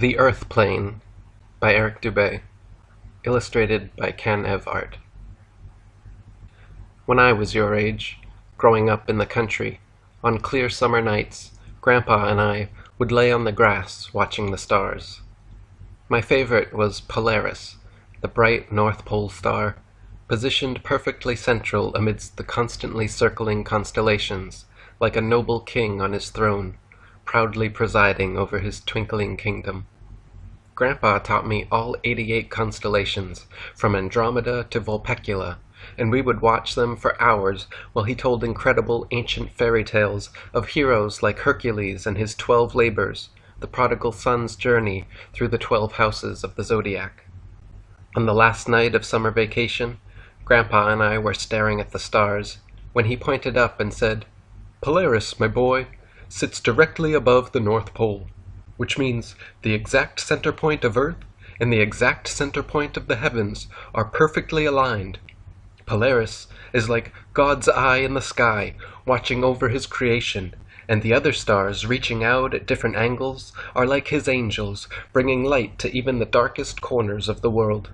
The Earth Plane by Eric Dubay, illustrated by Can Ev Art. When I was your age, growing up in the country, on clear summer nights, Grandpa and I would lay on the grass watching the stars. My favorite was Polaris, the bright North Pole star, positioned perfectly central amidst the constantly circling constellations, like a noble king on his throne, proudly presiding over his twinkling kingdom. Grandpa taught me all 88 constellations, from Andromeda to Vulpecula, and we would watch them for hours while he told incredible ancient fairy tales of heroes like Hercules and his 12 labors, the prodigal son's journey through the 12 houses of the zodiac. On the last night of summer vacation, Grandpa and I were staring at the stars when he pointed up and said, "Polaris, my boy, sits directly above the North Pole, which means the exact center point of Earth and the exact center point of the heavens are perfectly aligned. Polaris is like God's eye in the sky, watching over his creation, and the other stars reaching out at different angles are like his angels, bringing light to even the darkest corners of the world.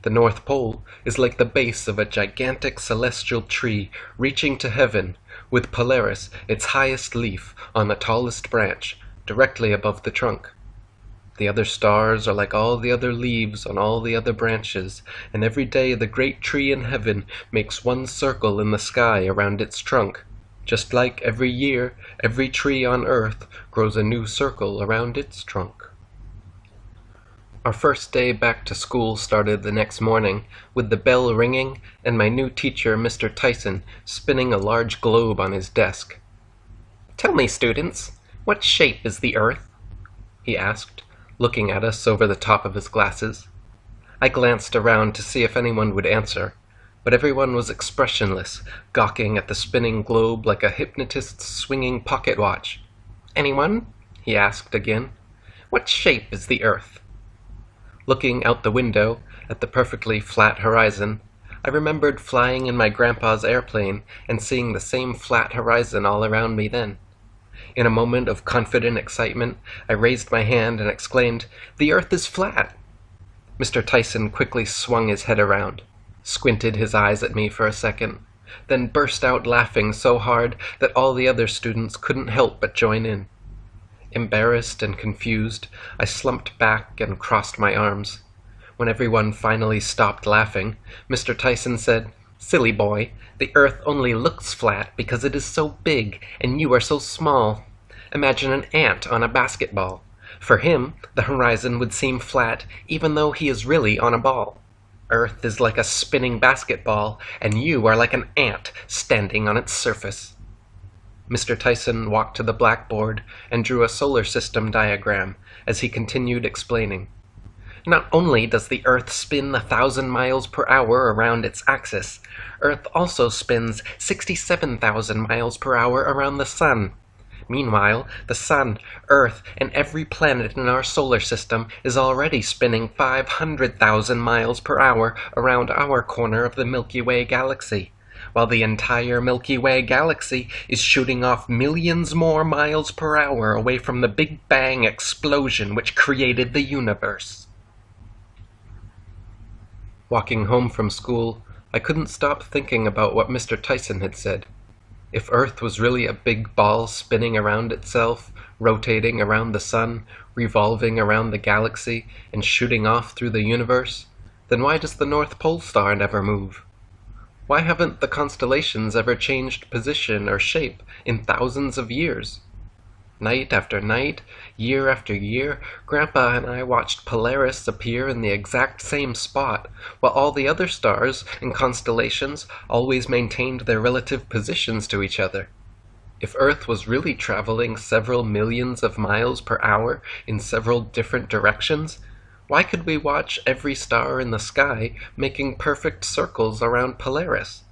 The North Pole is like the base of a gigantic celestial tree reaching to heaven, with Polaris, its highest leaf, on the tallest branch, directly above the trunk. The other stars are like all the other leaves on all the other branches, and every day the great tree in heaven makes one circle in the sky around its trunk, just like every year every tree on Earth grows a new circle around its trunk." Our first day back to school started the next morning, with the bell ringing and my new teacher, Mr. Tyson, spinning a large globe on his desk. "Tell me, students, what shape is the Earth?" he asked, looking at us over the top of his glasses. I glanced around to see if anyone would answer, but everyone was expressionless, gawking at the spinning globe like a hypnotist's swinging pocket watch. "Anyone?" he asked again. "What shape is the Earth?" Looking out the window at the perfectly flat horizon, I remembered flying in my grandpa's airplane and seeing the same flat horizon all around me then. In a moment of confident excitement, I raised my hand and exclaimed, "The Earth is flat!" Mr. Tyson quickly swung his head around, squinted his eyes at me for a second, then burst out laughing so hard that all the other students couldn't help but join in. Embarrassed and confused, I slumped back and crossed my arms. When everyone finally stopped laughing, Mr. Tyson said, "Silly boy, the Earth only looks flat because it is so big and you are so small. Imagine an ant on a basketball. For him, the horizon would seem flat even though he is really on a ball. Earth is like a spinning basketball, and you are like an ant standing on its surface." Mr. Tyson walked to the blackboard and drew a solar system diagram as he continued explaining. "Not only does the Earth spin 1,000 miles per hour around its axis, Earth also spins 67,000 miles per hour around the Sun. Meanwhile, the Sun, Earth, and every planet in our solar system is already spinning 500,000 miles per hour around our corner of the Milky Way galaxy, while the entire Milky Way galaxy is shooting off millions more miles per hour away from the Big Bang explosion which created the universe." Walking home from school, I couldn't stop thinking about what Mr. Tyson had said. If Earth was really a big ball spinning around itself, rotating around the sun, revolving around the galaxy, and shooting off through the universe, then why does the North Pole star never move? Why haven't the constellations ever changed position or shape in thousands of years? Night after night, year after year, Grandpa and I watched Polaris appear in the exact same spot, while all the other stars and constellations always maintained their relative positions to each other. If Earth was really traveling several millions of miles per hour in several different directions, why could we watch every star in the sky making perfect circles around Polaris?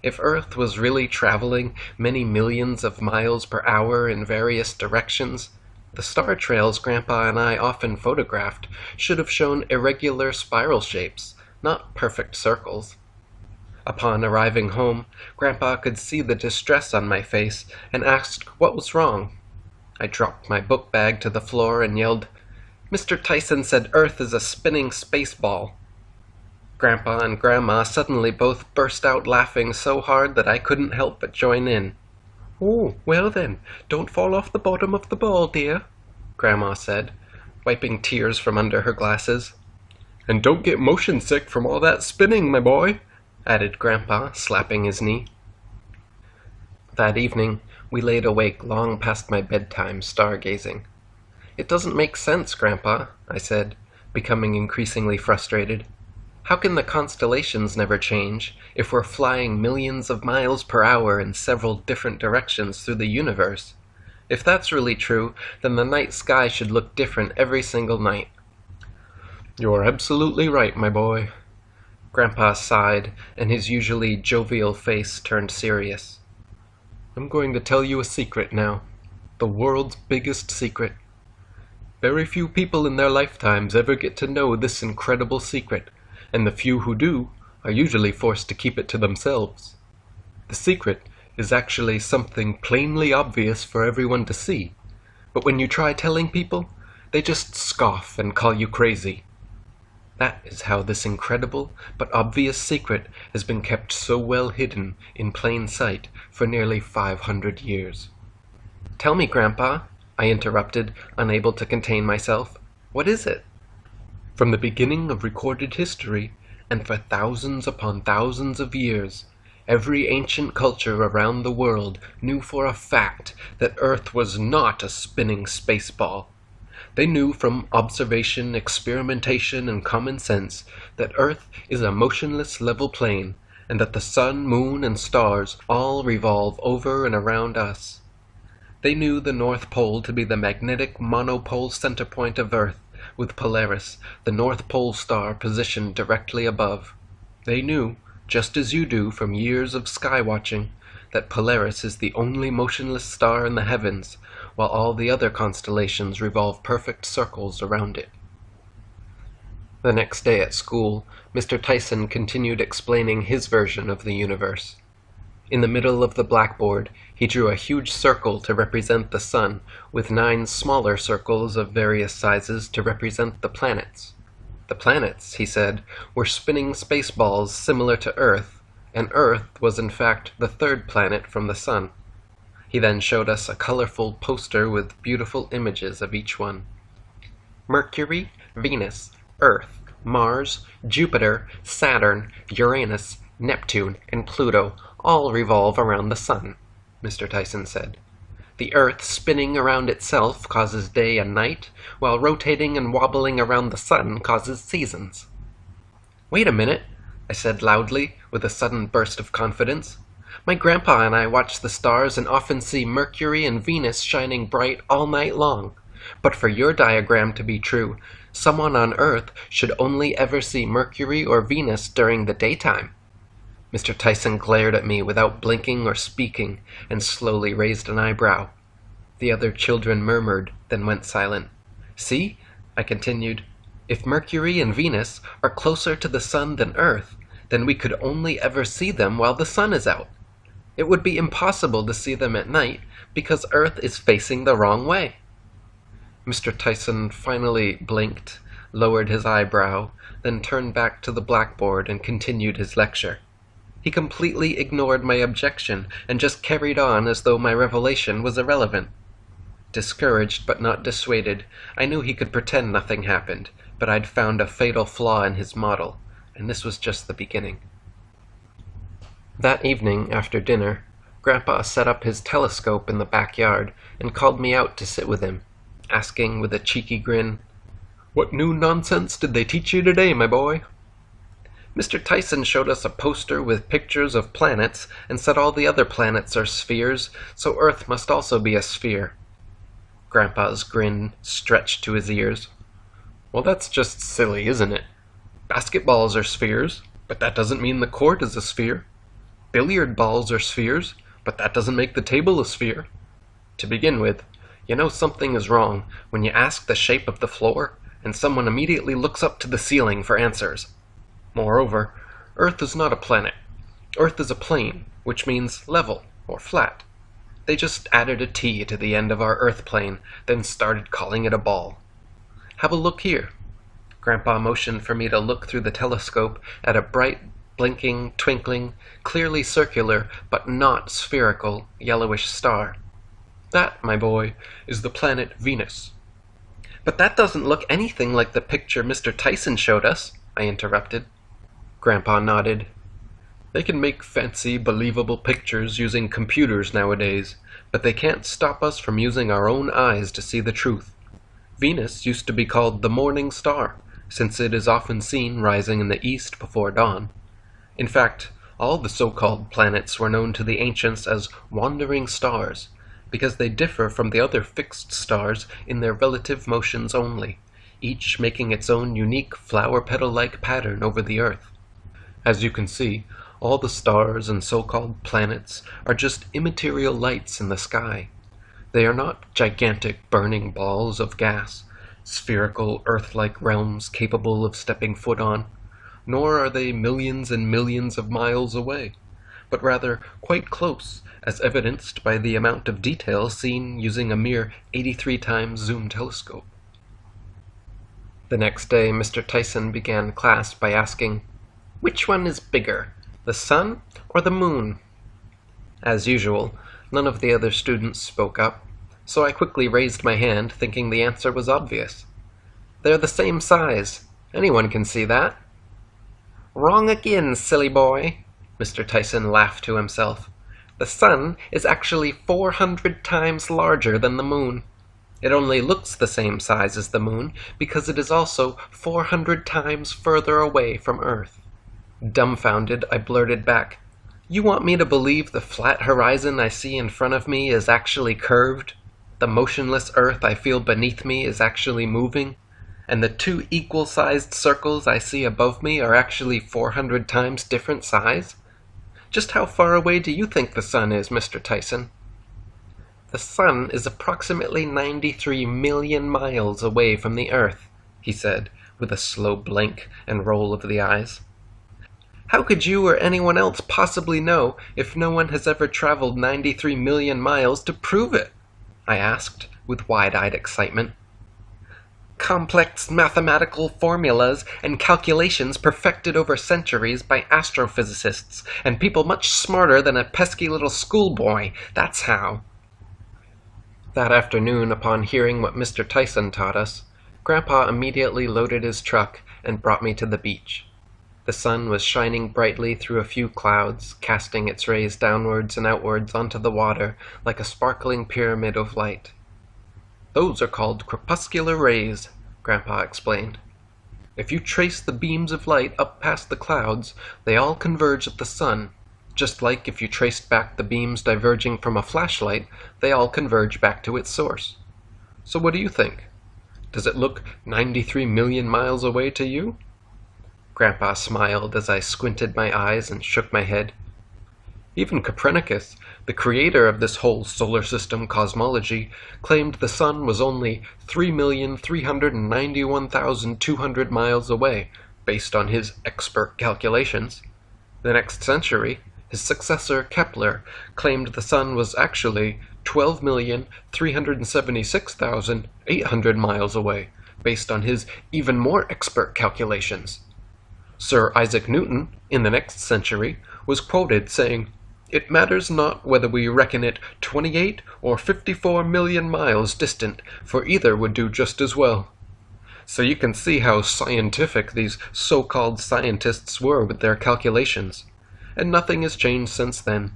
If Earth was really traveling many millions of miles per hour in various directions, the star trails Grandpa and I often photographed should have shown irregular spiral shapes, not perfect circles. Upon arriving home, Grandpa could see the distress on my face and asked what was wrong. I dropped my book bag to the floor and yelled, Mr. Tyson said Earth is a spinning space ball. Grandpa and Grandma suddenly both burst out laughing so hard that I couldn't help but join in. "Oh, well then, don't fall off the bottom of the ball, dear," Grandma said, wiping tears from under her glasses. "And don't get motion sick from all that spinning, my boy," added Grandpa, slapping his knee. That evening, we laid awake long past my bedtime, stargazing. "It doesn't make sense, Grandpa," I said, becoming increasingly frustrated. "How can the constellations never change if we're flying millions of miles per hour in several different directions through the universe? If that's really true, then the night sky should look different every single night." "You're absolutely right, my boy." Grandpa sighed, and his usually jovial face turned serious. "I'm going to tell you a secret now. The world's biggest secret. Very few people in their lifetimes ever get to know this incredible secret, and the few who do are usually forced to keep it to themselves. The secret is actually something plainly obvious for everyone to see, but when you try telling people, they just scoff and call you crazy. That is how this incredible but obvious secret has been kept so well hidden in plain sight for nearly 500 years. "Tell me, Grandpa," I interrupted, unable to contain myself. "What is it?" "From the beginning of recorded history, and for thousands upon thousands of years, every ancient culture around the world knew for a fact that Earth was not a spinning space ball. They knew from observation, experimentation, and common sense that Earth is a motionless level plane, and that the sun, moon, and stars all revolve over and around us. They knew the North Pole to be the magnetic monopole center point of Earth, with Polaris, the North Pole star, positioned directly above. They knew, just as you do from years of sky watching, that Polaris is the only motionless star in the heavens, while all the other constellations revolve perfect circles around it." The next day at school, Mr. Tyson continued explaining his version of the universe. In the middle of the blackboard, he drew a huge circle to represent the sun, with 9 smaller circles of various sizes to represent the planets. The planets, he said, were spinning space balls similar to Earth, and Earth was in fact the 3rd planet from the sun. He then showed us a colorful poster with beautiful images of each one. "Mercury, Venus, Earth, Mars, Jupiter, Saturn, Uranus, Neptune, and Pluto all revolve around the sun," Mr. Tyson said. "The Earth spinning around itself causes day and night, while rotating and wobbling around the sun causes seasons." "Wait a minute," I said loudly, with a sudden burst of confidence. "My grandpa and I watch the stars and often see Mercury and Venus shining bright all night long. But for your diagram to be true, someone on Earth should only ever see Mercury or Venus during the daytime." Mr. Tyson glared at me without blinking or speaking, and slowly raised an eyebrow. The other children murmured, then went silent. "See," I continued, "if Mercury and Venus are closer to the sun than Earth, then we could only ever see them while the sun is out. It would be impossible to see them at night, because Earth is facing the wrong way." Mr. Tyson finally blinked, lowered his eyebrow, then turned back to the blackboard and continued his lecture. He completely ignored my objection and just carried on as though my revelation was irrelevant. Discouraged but not dissuaded, I knew he could pretend nothing happened, but I'd found a fatal flaw in his model, and this was just the beginning. That evening, after dinner, Grandpa set up his telescope in the backyard and called me out to sit with him, asking with a cheeky grin, "What new nonsense did they teach you today, my boy?" "Mr. Tyson showed us a poster with pictures of planets and said all the other planets are spheres, so Earth must also be a sphere." Grandpa's grin stretched to his ears. "Well, that's just silly, isn't it? Basketballs are spheres, but that doesn't mean the court is a sphere. Billiard balls are spheres, but that doesn't make the table a sphere. To begin with, you know something is wrong when you ask the shape of the floor and someone immediately looks up to the ceiling for answers. Moreover, Earth is not a planet. Earth is a plane, which means level or flat. They just added a T to the end of our Earth plane, then started calling it a ball. Have a look here." Grandpa motioned for me to look through the telescope at a bright, blinking, twinkling, clearly circular, but not spherical, yellowish star. "That, my boy, is the planet Venus." "But that doesn't look anything like the picture Mr. Tyson showed us," I interrupted. Grandpa nodded. "They can make fancy, believable pictures using computers nowadays, but they can't stop us from using our own eyes to see the truth. Venus used to be called the morning star, since it is often seen rising in the east before dawn. In fact, all the so-called planets were known to the ancients as wandering stars, because they differ from the other fixed stars in their relative motions only, each making its own unique flower-petal-like pattern over the earth. As you can see, all the stars and so-called planets are just immaterial lights in the sky. They are not gigantic burning balls of gas, spherical Earth-like realms capable of stepping foot on, nor are they millions and millions of miles away, but rather quite close, as evidenced by the amount of detail seen using a mere 83 times zoom telescope. The next day, Mr. Tyson began class by asking, "Which one is bigger, the sun or the moon?" As usual, none of the other students spoke up, so I quickly raised my hand, thinking the answer was obvious. "They're the same size. Anyone can see that." "Wrong again, silly boy," Mr. Tyson laughed to himself. "The sun is actually 400 times larger than the moon. It only looks the same size as the moon because it is also 400 times further away from Earth." Dumbfounded, I blurted back, "You want me to believe the flat horizon I see in front of me is actually curved? The motionless Earth I feel beneath me is actually moving? And the two equal-sized circles I see above me are actually 400 times different size? Just how far away do you think the sun is, Mr. Tyson?" "The sun is approximately 93 million miles away from the Earth," he said, with a slow blink and roll of the eyes. "How could you or anyone else possibly know if no one has ever traveled 93 million miles to prove it?" I asked, with wide-eyed excitement. "Complex mathematical formulas and calculations perfected over centuries by astrophysicists and people much smarter than a pesky little schoolboy, that's how." That afternoon, upon hearing what Mr. Tyson taught us, Grandpa immediately loaded his truck and brought me to the beach. The sun was shining brightly through a few clouds, casting its rays downwards and outwards onto the water like a sparkling pyramid of light. "Those are called crepuscular rays," Grandpa explained. "If you trace the beams of light up past the clouds, they all converge at the sun, just like if you traced back the beams diverging from a flashlight, they all converge back to its source. So what do you think? Does it look 93 million miles away to you?" Grandpa smiled as I squinted my eyes and shook my head. "Even Copernicus, the creator of this whole solar system cosmology, claimed the sun was only 3,391,200 miles away, based on his expert calculations. The next century, his successor Kepler claimed the sun was actually 12,376,800 miles away, based on his even more expert calculations. Sir Isaac Newton, in the next century, was quoted saying, 'It matters not whether we reckon it 28 or 54 million miles distant, for either would do just as well.' So you can see how scientific these so-called scientists were with their calculations. And nothing has changed since then.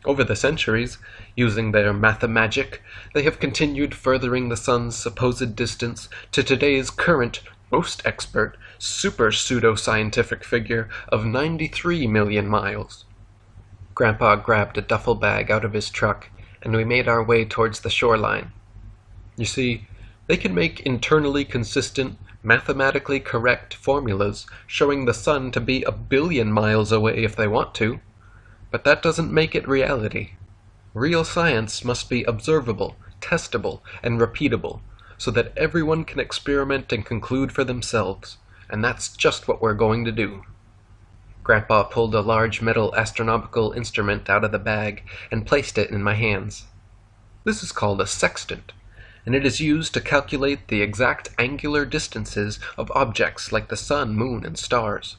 Over the centuries, using their mathemagic, they have continued furthering the sun's supposed distance to today's current, most expert, super pseudo-scientific figure of 93 million miles. Grandpa grabbed a duffel bag out of his truck, and we made our way towards the shoreline. You see, they can make internally consistent, mathematically correct formulas showing the sun to be 1 billion miles away if they want to, but that doesn't make it reality. Real science must be observable, testable, and repeatable, so that everyone can experiment and conclude for themselves, and that's just what we're going to do." Grandpa pulled a large metal astronomical instrument out of the bag and placed it in my hands. "This is called a sextant, and it is used to calculate the exact angular distances of objects like the sun, moon, and stars.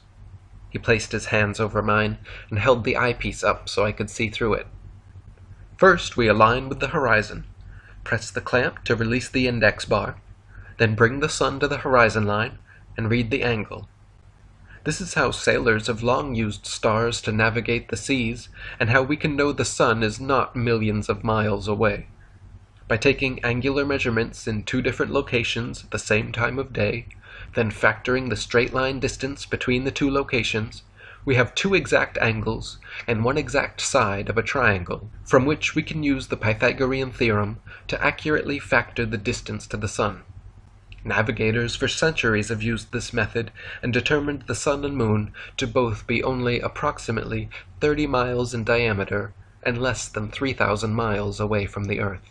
He placed his hands over mine and held the eyepiece up so I could see through it. First, we align with the horizon. Press the clamp to release the index bar, then bring the sun to the horizon line and read the angle. This is how sailors have long used stars to navigate the seas, and how we can know the sun is not millions of miles away. By taking angular measurements in two different locations at the same time of day, then factoring the straight line distance between the two locations, we have two exact angles and one exact side of a triangle, from which we can use the Pythagorean theorem to accurately factor the distance to the sun. Navigators for centuries have used this method and determined the sun and moon to both be only approximately 30 miles in diameter and less than 3,000 miles away from the Earth.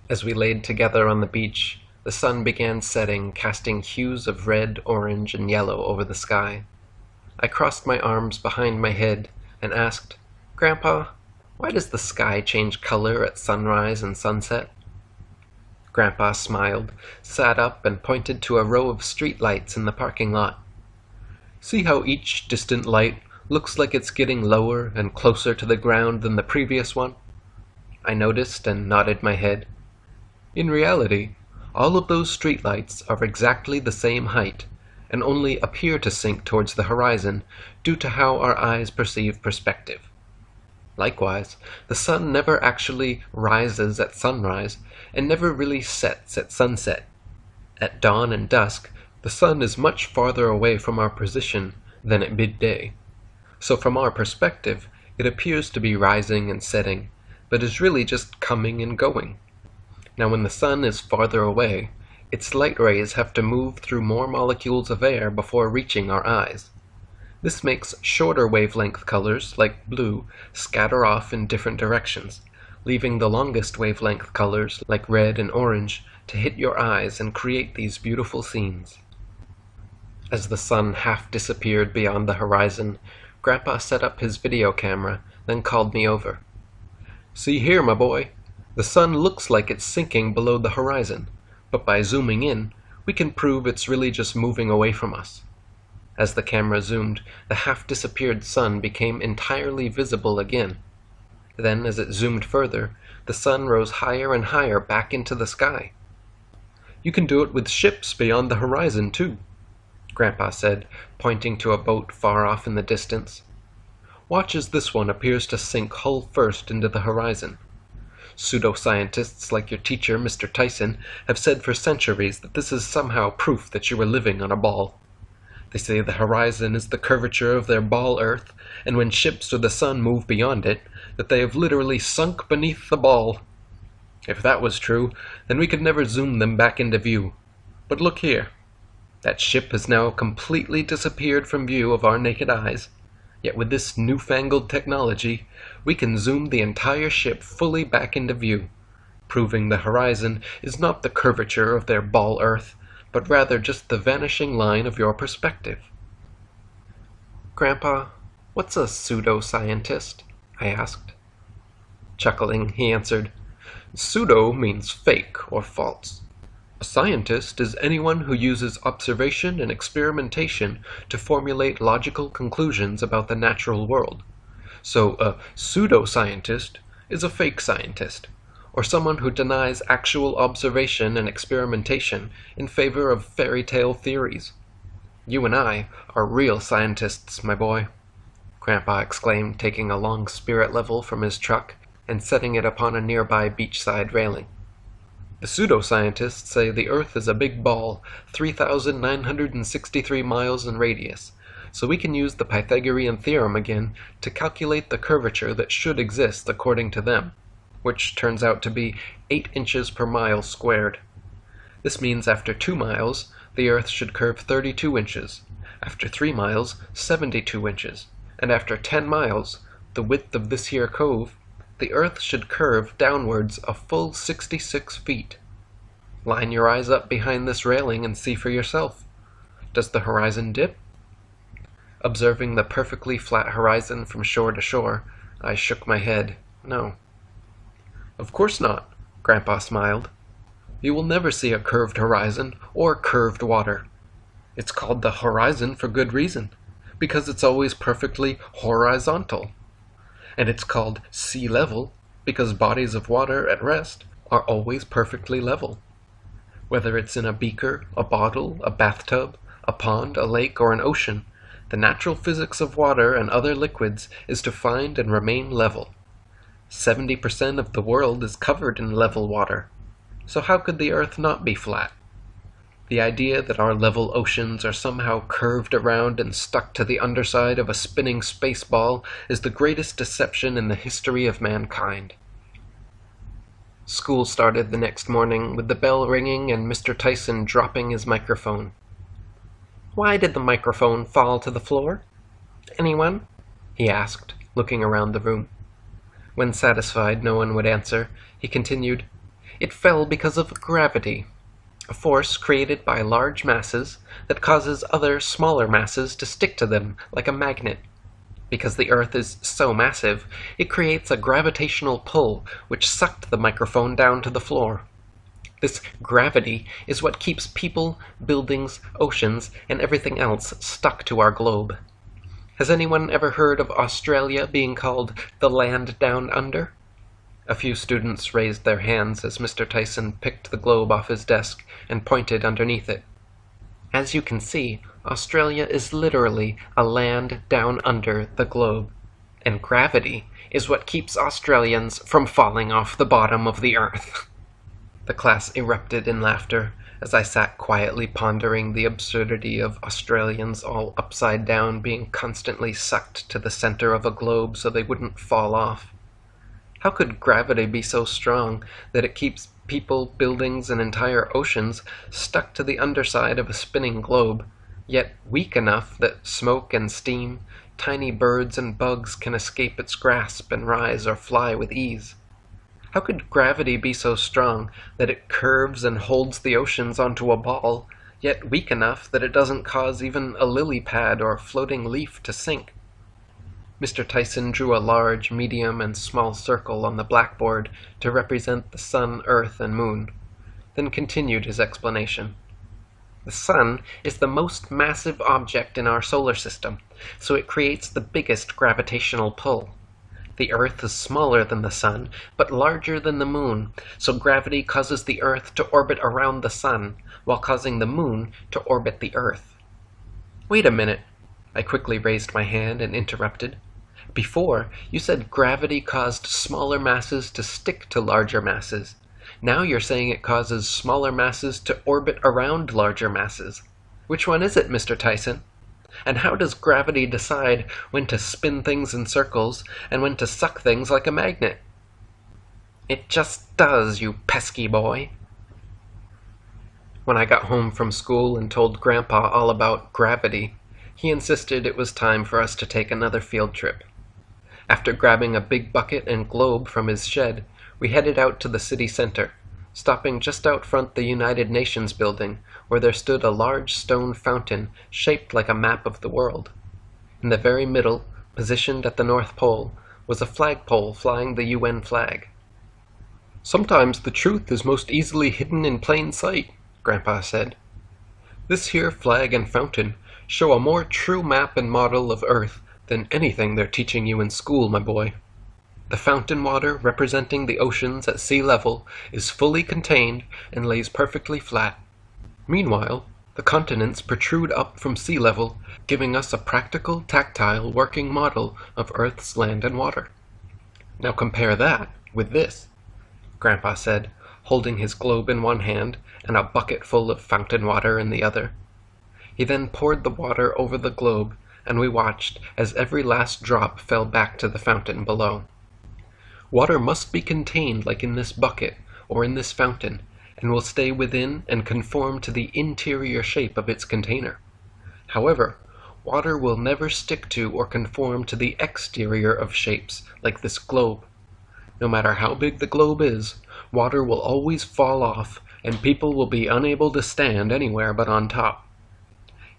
As we laid together on the beach, the sun began setting, casting hues of red, orange, and yellow over the sky. I crossed my arms behind my head and asked, "Grandpa, why does the sky change color at sunrise and sunset?" Grandpa smiled, sat up, and pointed to a row of street lights in the parking lot. "See how each distant light looks like it's getting lower and closer to the ground than the previous one?" I noticed and nodded my head. In reality, all of those streetlights are exactly the same height, and only appear to sink towards the horizon due to how our eyes perceive perspective. Likewise, the sun never actually rises at sunrise, and never really sets at sunset. At dawn and dusk, the sun is much farther away from our position than at midday. So from our perspective, it appears to be rising and setting, but is really just coming and going. Now when the sun is farther away, its light rays have to move through more molecules of air before reaching our eyes. This makes shorter wavelength colors, like blue, scatter off in different directions, leaving the longest wavelength colors, like red and orange, to hit your eyes and create these beautiful scenes. As the sun half disappeared beyond the horizon, Grandpa set up his video camera, then called me over. "See here, my boy. The sun looks like it's sinking below the horizon, but by zooming in, we can prove it's really just moving away from us." As the camera zoomed, the half-disappeared sun became entirely visible again. Then, as it zoomed further, the sun rose higher and higher back into the sky. "You can do it with ships beyond the horizon, too," Grandpa said, pointing to a boat far off in the distance. "Watch as this one appears to sink hull first into the horizon. Pseudoscientists like your teacher, Mr. Tyson, have said for centuries that this is somehow proof that you were living on a ball. They say the horizon is the curvature of their ball Earth, and when ships or the sun move beyond it, that they have literally sunk beneath the ball. If that was true, then we could never zoom them back into view. But look here. That ship has now completely disappeared from view of our naked eyes. Yet with this newfangled technology, we can zoom the entire ship fully back into view, proving the horizon is not the curvature of their ball Earth, but rather just the vanishing line of your perspective." "Grandpa, what's a pseudoscientist?" I asked. Chuckling, he answered, "Pseudo means fake or false. A scientist is anyone who uses observation and experimentation to formulate logical conclusions about the natural world. So a pseudoscientist is a fake scientist, or someone who denies actual observation and experimentation in favor of fairy tale theories. You and I are real scientists, my boy," Grandpa exclaimed, taking a long spirit level from his truck and setting it upon a nearby beachside railing. "The pseudoscientists say the Earth is a big ball, 3,963 miles in radius, so we can use the Pythagorean theorem again to calculate the curvature that should exist according to them, which turns out to be 8 inches per mile squared. This means after 2 miles, the Earth should curve 32 inches, after 3 miles, 72 inches, and after 10 miles, the width of this here cove, the Earth should curve downwards a full 66 feet. Line your eyes up behind this railing and see for yourself. Does the horizon dip?" Observing the perfectly flat horizon from shore to shore, I shook my head. No. "Of course not. Grandpa smiled. "You will never see a curved horizon or curved water. It's called the horizon for good reason, because it's always perfectly horizontal. And it's called sea level because bodies of water at rest are always perfectly level. Whether it's in a beaker, a bottle, a bathtub, a pond, a lake, or an ocean, the natural physics of water and other liquids is to find and remain level. 70% of the world is covered in level water. So how could the Earth not be flat? The idea that our level oceans are somehow curved around and stuck to the underside of a spinning space ball is the greatest deception in the history of mankind." School started the next morning with the bell ringing and Mr. Tyson dropping his microphone. "Why did the microphone fall to the floor? Anyone?" he asked, looking around the room. When satisfied no one would answer, he continued, "It fell because of gravity, a force created by large masses that causes other smaller masses to stick to them like a magnet. Because the Earth is so massive, it creates a gravitational pull which sucked the microphone down to the floor. This gravity is what keeps people, buildings, oceans, and everything else stuck to our globe. Has anyone ever heard of Australia being called the land down under?" A few students raised their hands as Mr. Tyson picked the globe off his desk and pointed underneath it. "As you can see, Australia is literally a land down under the globe, and gravity is what keeps Australians from falling off the bottom of the Earth." The class erupted in laughter as I sat quietly pondering the absurdity of Australians all upside down being constantly sucked to the center of a globe so they wouldn't fall off. How could gravity be so strong that it keeps people, buildings, and entire oceans stuck to the underside of a spinning globe, yet weak enough that smoke and steam, tiny birds and bugs can escape its grasp and rise or fly with ease? How could gravity be so strong that it curves and holds the oceans onto a ball, yet weak enough that it doesn't cause even a lily pad or floating leaf to sink? Mr. Tyson drew a large, medium, and small circle on the blackboard to represent the sun, earth, and moon, then continued his explanation. "The sun is the most massive object in our solar system, so it creates the biggest gravitational pull. The Earth is smaller than the sun, but larger than the moon, so gravity causes the Earth to orbit around the sun, while causing the moon to orbit the Earth." "Wait a minute," I quickly raised my hand and interrupted. "Before, you said gravity caused smaller masses to stick to larger masses. Now you're saying it causes smaller masses to orbit around larger masses. Which one is it, Mr. Tyson? And how does gravity decide when to spin things in circles and when to suck things like a magnet?" "It just does, you pesky boy." When I got home from school and told Grandpa all about gravity, he insisted it was time for us to take another field trip. After grabbing a big bucket and globe from his shed, we headed out to the city center, stopping just out front the United Nations building, where there stood a large stone fountain shaped like a map of the world. In the very middle, positioned at the North Pole, was a flagpole flying the UN flag. "Sometimes the truth is most easily hidden in plain sight," Grandpa said. "This here flag and fountain show a more true map and model of Earth than anything they're teaching you in school, my boy. The fountain water representing the oceans at sea level is fully contained and lays perfectly flat. Meanwhile, the continents protrude up from sea level, giving us a practical, tactile, working model of Earth's land and water. Now compare that with this," Grandpa said, holding his globe in one hand and a bucket full of fountain water in the other. He then poured the water over the globe, and we watched as every last drop fell back to the fountain below. Water must be contained like in this bucket or in this fountain, and will stay within and conform to the interior shape of its container. However, water will never stick to or conform to the exterior of shapes like this globe. No matter how big the globe is, water will always fall off, and people will be unable to stand anywhere but on top.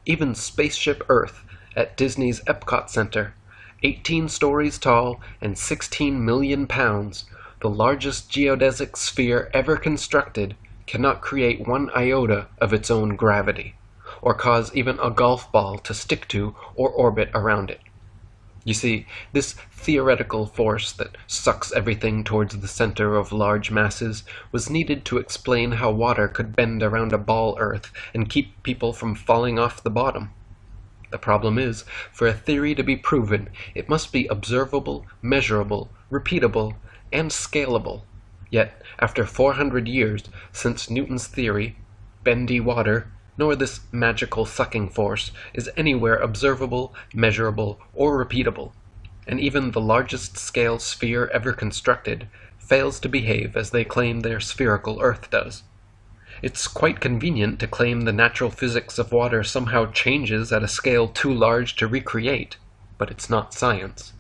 Even Spaceship Earth at Disney's Epcot Center, 18 stories tall and 16 million pounds, the largest geodesic sphere ever constructed cannot create one iota of its own gravity, or cause even a golf ball to stick to or orbit around it. You see, this theoretical force that sucks everything towards the center of large masses was needed to explain how water could bend around a ball Earth and keep people from falling off the bottom. The problem is, for a theory to be proven, it must be observable, measurable, repeatable, and scalable. Yet, after 400 years since Newton's theory, bendy water, nor this magical sucking force, is anywhere observable, measurable, or repeatable, and even the largest scale sphere ever constructed fails to behave as they claim their spherical Earth does. It's quite convenient to claim the natural physics of water somehow changes at a scale too large to recreate, but it's not science.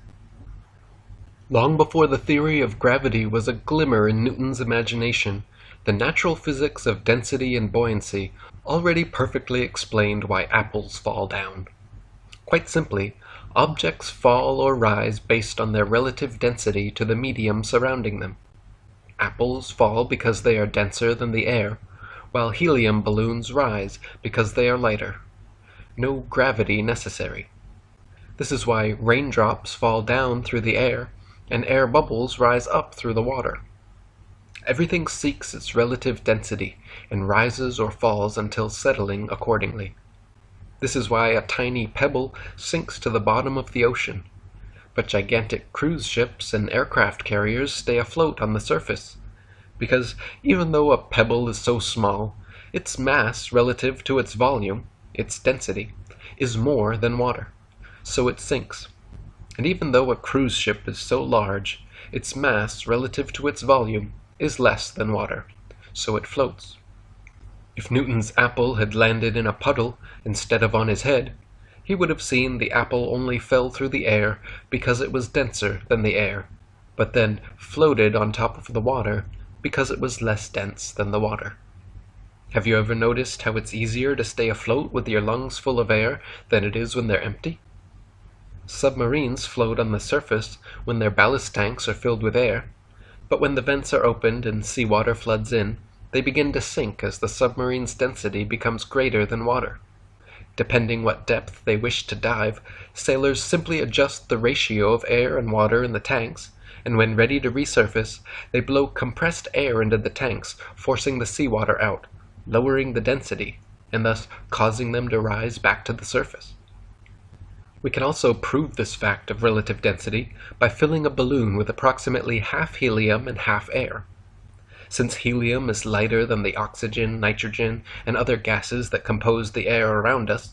Long before the theory of gravity was a glimmer in Newton's imagination, the natural physics of density and buoyancy already perfectly explained why apples fall down. Quite simply, objects fall or rise based on their relative density to the medium surrounding them. Apples fall because they are denser than the air, while helium balloons rise because they are lighter. No gravity necessary. This is why raindrops fall down through the air, and air bubbles rise up through the water. Everything seeks its relative density, and rises or falls until settling accordingly. This is why a tiny pebble sinks to the bottom of the ocean, but gigantic cruise ships and aircraft carriers stay afloat on the surface, because even though a pebble is so small, its mass relative to its volume, its density, is more than water, so it sinks. And even though a cruise ship is so large, its mass relative to its volume is less than water, so it floats. If Newton's apple had landed in a puddle instead of on his head, he would have seen the apple only fell through the air because it was denser than the air, but then floated on top of the water because it was less dense than the water. Have you ever noticed how it's easier to stay afloat with your lungs full of air than it is when they're empty? Submarines float on the surface when their ballast tanks are filled with air, but when the vents are opened and seawater floods in, they begin to sink as the submarine's density becomes greater than water. Depending what depth they wish to dive, sailors simply adjust the ratio of air and water in the tanks, and when ready to resurface, they blow compressed air into the tanks, forcing the seawater out, lowering the density, and thus causing them to rise back to the surface. We can also prove this fact of relative density by filling a balloon with approximately half helium and half air. Since helium is lighter than the oxygen, nitrogen, and other gases that compose the air around us,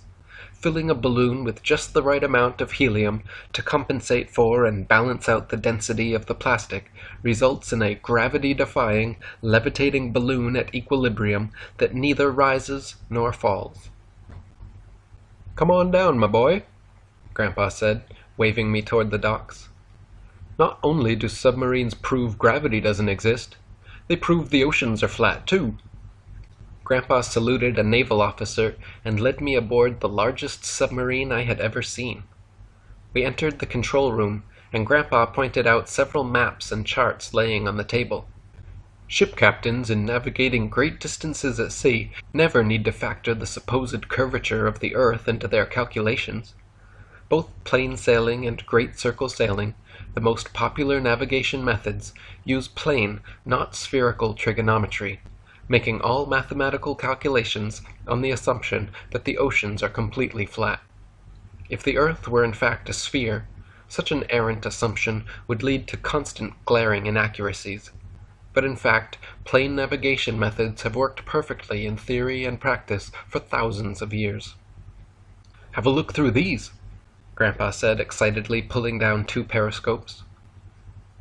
filling a balloon with just the right amount of helium to compensate for and balance out the density of the plastic results in a gravity-defying, levitating balloon at equilibrium that neither rises nor falls. "Come on down, my boy," Grandpa said, waving me toward the docks. "Not only do submarines prove gravity doesn't exist, they prove the oceans are flat, too." Grandpa saluted a naval officer and led me aboard the largest submarine I had ever seen. We entered the control room, and Grandpa pointed out several maps and charts laying on the table. Ship captains in navigating great distances at sea never need to factor the supposed curvature of the Earth into their calculations. Both plain sailing and great circle sailing, the most popular navigation methods, use plane, not spherical trigonometry, making all mathematical calculations on the assumption that the oceans are completely flat. If the Earth were in fact a sphere, such an errant assumption would lead to constant glaring inaccuracies. But in fact, plane navigation methods have worked perfectly in theory and practice for thousands of years. "Have a look through these," Grandpa said excitedly, pulling down 2 periscopes.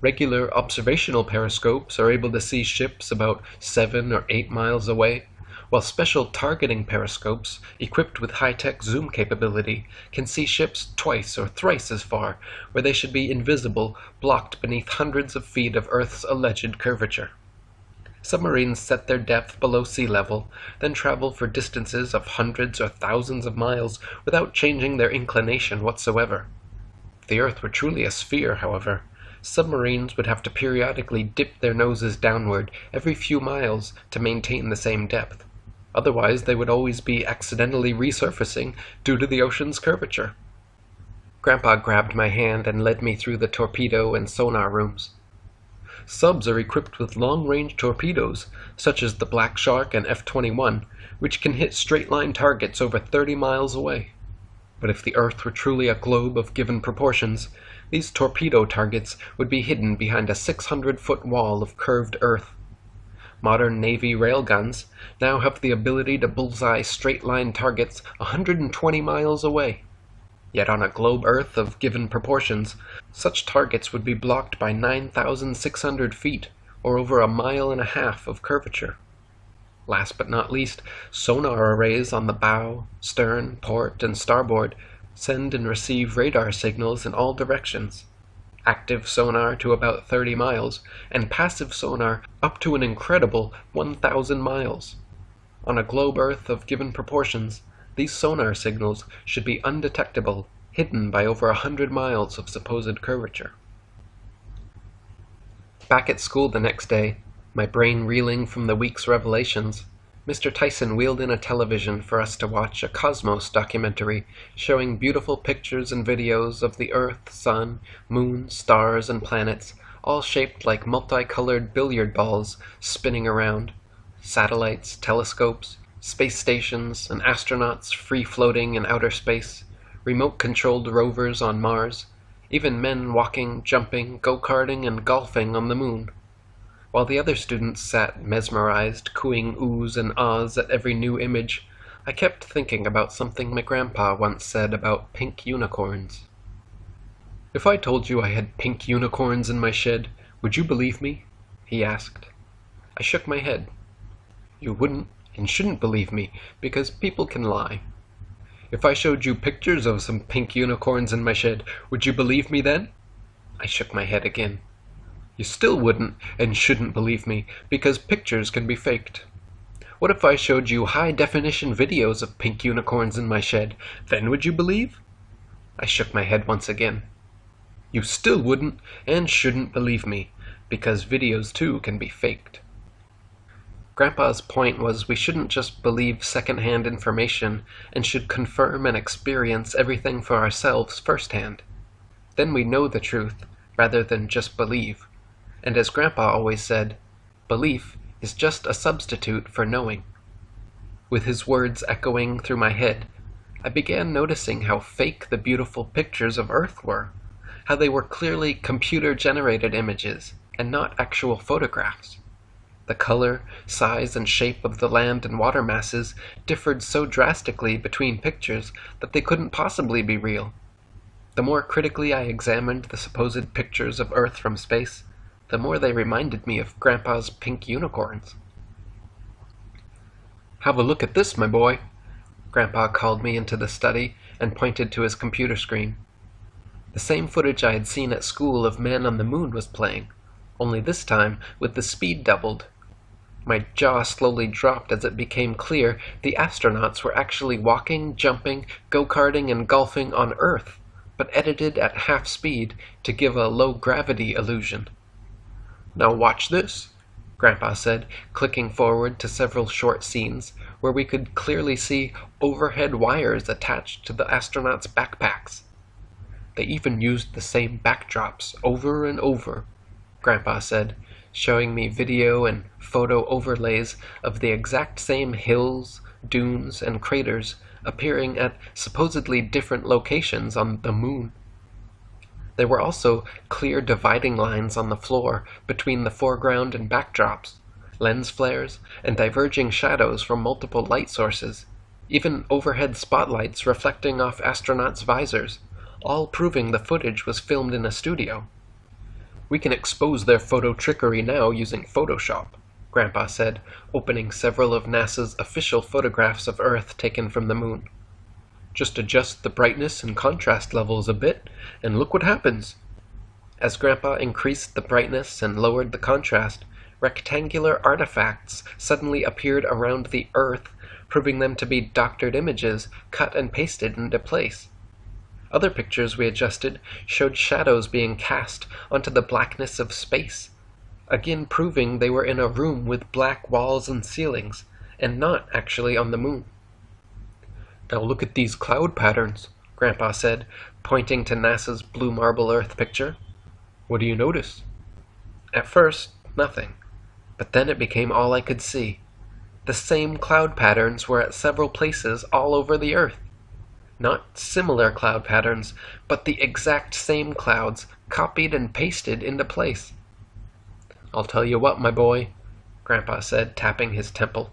Regular observational periscopes are able to see ships about 7 or 8 miles away, while special targeting periscopes, equipped with high-tech zoom capability, can see ships twice or thrice as far, where they should be invisible, blocked beneath hundreds of feet of Earth's alleged curvature. Submarines set their depth below sea level, then travel for distances of hundreds or thousands of miles without changing their inclination whatsoever. If the Earth were truly a sphere, however, submarines would have to periodically dip their noses downward every few miles to maintain the same depth. Otherwise, they would always be accidentally resurfacing due to the ocean's curvature. Grandpa grabbed my hand and led me through the torpedo and sonar rooms. Subs are equipped with long-range torpedoes, such as the Black Shark and F-21, which can hit straight-line targets over 30 miles away. But if the Earth were truly a globe of given proportions, these torpedo targets would be hidden behind a 600-foot wall of curved earth. Modern Navy railguns now have the ability to bullseye straight-line targets 120 miles away. Yet on a globe Earth of given proportions, such targets would be blocked by 9,600 feet, or over 1.5 miles of curvature. Last but not least, sonar arrays on the bow, stern, port, and starboard send and receive radar signals in all directions. Active sonar to about 30 miles, and passive sonar up to an incredible 1,000 miles. On a globe Earth of given proportions, these sonar signals should be undetectable, hidden by over 100 miles of supposed curvature. Back at school the next day, my brain reeling from the week's revelations, Mr. Tyson wheeled in a television for us to watch a Cosmos documentary showing beautiful pictures and videos of the Earth, Sun, Moon, stars, and planets, all shaped like multicolored billiard balls spinning around. Satellites, telescopes, space stations, and astronauts free-floating in outer space, remote-controlled rovers on Mars, even men walking, jumping, go-karting, and golfing on the moon. While the other students sat mesmerized, cooing oohs and ahs at every new image, I kept thinking about something my grandpa once said about pink unicorns. "If I told you I had pink unicorns in my shed, would you believe me?" he asked. I shook my head. "You wouldn't and shouldn't believe me, because people can lie." "If I showed you pictures of some pink unicorns in my shed, would you believe me then?" I shook my head again. "You still wouldn't and shouldn't believe me, because pictures can be faked." "What if I showed you high-definition videos of pink unicorns in my shed? Then would you believe?" I shook my head once again. "You still wouldn't and shouldn't believe me, because videos too can be faked." Grandpa's point was we shouldn't just believe second-hand information and should confirm and experience everything for ourselves firsthand. Then we know the truth, rather than just believe. And as Grandpa always said, belief is just a substitute for knowing. With his words echoing through my head, I began noticing how fake the beautiful pictures of Earth were, how they were clearly computer-generated images and not actual photographs. The color, size, and shape of the land and water masses differed so drastically between pictures that they couldn't possibly be real. The more critically I examined the supposed pictures of Earth from space, the more they reminded me of Grandpa's pink unicorns. "Have a look at this, my boy." Grandpa called me into the study and pointed to his computer screen. The same footage I had seen at school of men on the moon was playing, only this time with the speed doubled. My jaw slowly dropped as it became clear the astronauts were actually walking, jumping, go-karting, and golfing on Earth, but edited at half speed to give a low-gravity illusion. "Now watch this," Grandpa said, clicking forward to several short scenes where we could clearly see overhead wires attached to the astronauts' backpacks. "They even used the same backdrops over and over," Grandpa said, showing me video and photo overlays of the exact same hills, dunes, and craters appearing at supposedly different locations on the moon. There were also clear dividing lines on the floor between the foreground and backdrops, lens flares, and diverging shadows from multiple light sources, even overhead spotlights reflecting off astronauts' visors, all proving the footage was filmed in a studio. "We can expose their photo trickery now using Photoshop," Grandpa said, opening several of NASA's official photographs of Earth taken from the moon. "Just adjust the brightness and contrast levels a bit, and look what happens." As Grandpa increased the brightness and lowered the contrast, rectangular artifacts suddenly appeared around the Earth, proving them to be doctored images cut and pasted into place. Other pictures we adjusted showed shadows being cast onto the blackness of space, again proving they were in a room with black walls and ceilings, and not actually on the moon. "Now look at these cloud patterns," Grandpa said, pointing to NASA's blue marble Earth picture. "What do you notice?" At first, nothing, but then it became all I could see. The same cloud patterns were at several places all over the Earth. Not similar cloud patterns, but the exact same clouds copied and pasted into place. "I'll tell you what, my boy," Grandpa said, tapping his temple.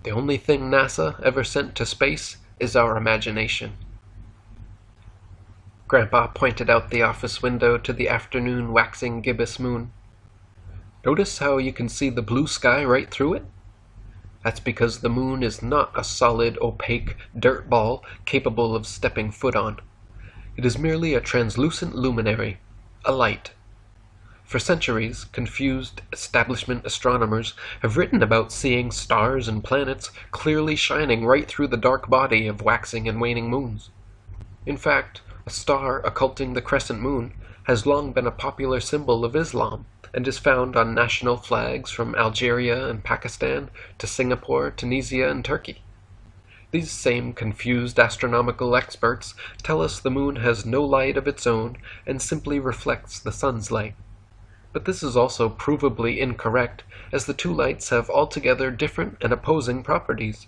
"The only thing NASA ever sent to space is our imagination." Grandpa pointed out the office window to the afternoon waxing gibbous moon. "Notice how you can see the blue sky right through it? That's because the moon is not a solid, opaque dirt ball capable of stepping foot on. It is merely a translucent luminary, a light. For centuries, confused establishment astronomers have written about seeing stars and planets clearly shining right through the dark body of waxing and waning moons. In fact, a star occulting the crescent moon has long been a popular symbol of Islam, and is found on national flags from Algeria and Pakistan to Singapore, Tunisia, and Turkey. These same confused astronomical experts tell us the moon has no light of its own and simply reflects the sun's light. But this is also provably incorrect, as the two lights have altogether different and opposing properties.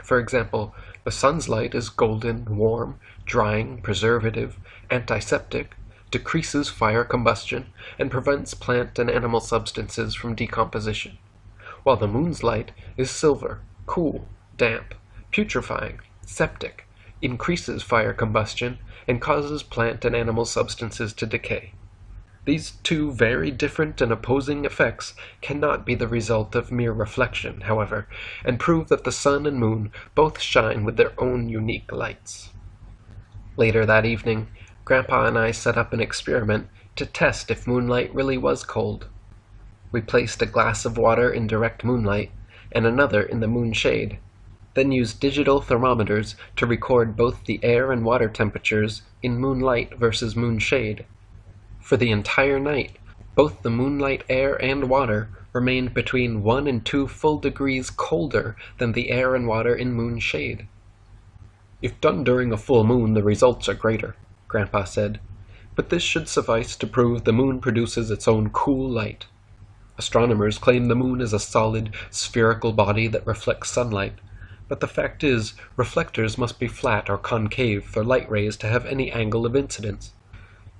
For example, the sun's light is golden, warm, drying, preservative, antiseptic, decreases fire combustion, and prevents plant and animal substances from decomposition, while the moon's light is silver, cool, damp, putrefying, septic, increases fire combustion, and causes plant and animal substances to decay. These two very different and opposing effects cannot be the result of mere reflection, however, and prove that the sun and moon both shine with their own unique lights. Later that evening, Grandpa and I set up an experiment to test if moonlight really was cold. We placed a glass of water in direct moonlight and another in the moon shade, then used digital thermometers to record both the air and water temperatures in moonlight versus moon shade. For the entire night, both the moonlight air and water remained between 1 and 2 full degrees colder than the air and water in moon shade. "If done during a full moon, the results are greater," Grandpa said, "but this should suffice to prove the moon produces its own cool light. Astronomers claim the moon is a solid, spherical body that reflects sunlight, but the fact is, reflectors must be flat or concave for light rays to have any angle of incidence.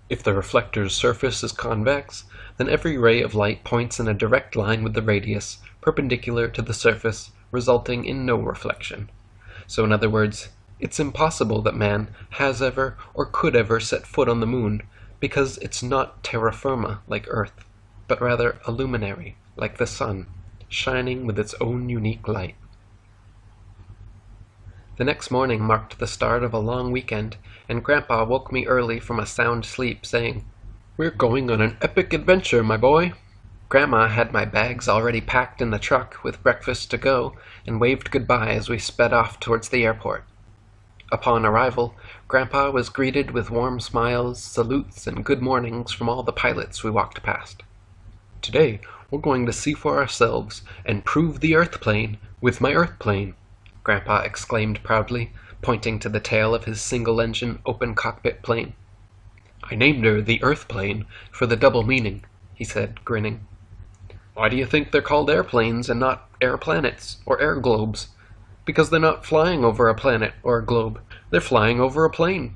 If the reflector's surface is convex, then every ray of light points in a direct line with the radius, perpendicular to the surface, resulting in no reflection. So in other words, it's impossible that man has ever or could ever set foot on the moon, because it's not terra firma like Earth, but rather a luminary like the sun, shining with its own unique light." The next morning marked the start of a long weekend, and Grandpa woke me early from a sound sleep, saying, "We're going on an epic adventure, my boy." Grandma had my bags already packed in the truck with breakfast to go, and waved goodbye as we sped off towards the airport. Upon arrival, Grandpa was greeted with warm smiles, salutes, and good mornings from all the pilots we walked past. "Today, we're going to see for ourselves and prove the Earth plane with my Earth plane," Grandpa exclaimed proudly, pointing to the tail of his single-engine, open-cockpit plane. "I named her the Earth plane for the double meaning," he said, grinning. "Why do you think they're called airplanes and not air planets or air globes? Because they're not flying over a planet or a globe. They're flying over a plane."